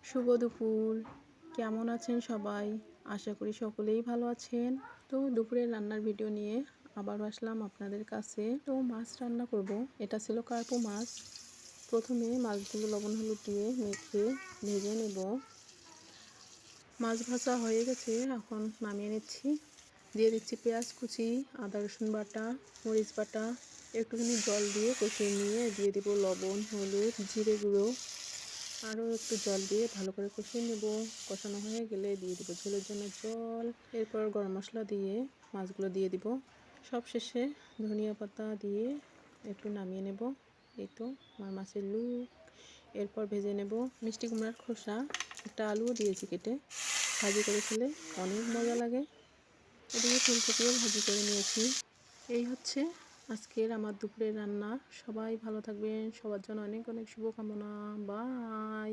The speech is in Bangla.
শুভ দুপুর। কেমন আছেন সবাই? আশা করি সকলেই ভালো আছেন। তো দুপুরের রান্নার ভিডিও নিয়ে আবার আসলাম আপনাদের কাছে। তো মাছ রান্না করব। এটা ছিল কার্পু মাছ। প্রথমে মাছগুলো লবণ হলুদ দিয়ে মেখে ভেজে নেব। মাছ ভাজা হয়ে গেছে, এখন নামিয়ে নিচ্ছি। দিয়ে দিচ্ছি পেঁয়াজ কুচি, আদা রসুন বাটা, মরিচ বাটা, একটুখানি জল দিয়ে কষিয়ে নিয়ে দিয়ে দিব লবণ, হলুদ, জিরে গুঁড়ো। আরও একটু জল দিয়ে ভালো করে কষিয়ে নেব। কষানো হয়ে গেলে দিয়ে দিব ঝোলের জন্য জল। এরপর গরম মশলা দিয়ে মাছগুলো দিয়ে দিব। সব শেষে ধনিয়া পাতা দিয়ে একটু নামিয়ে নেব। এই তো আমার মাছের লুক। এরপর ভেজে নেব মিষ্টি কুমড়ার খোসা, একটা আলুও দিয়েছি কেটে। ভাজি করে খেলে অনেক মজা লাগে। এদিকে ফুলকপিও ভাজি করে নিয়েছি। এই হচ্ছে আজকের আমার দুপুরের রান্না। সবাই ভালো থাকবেন, সবার জন্য অনেক অনেক শুভকামনা। বাই।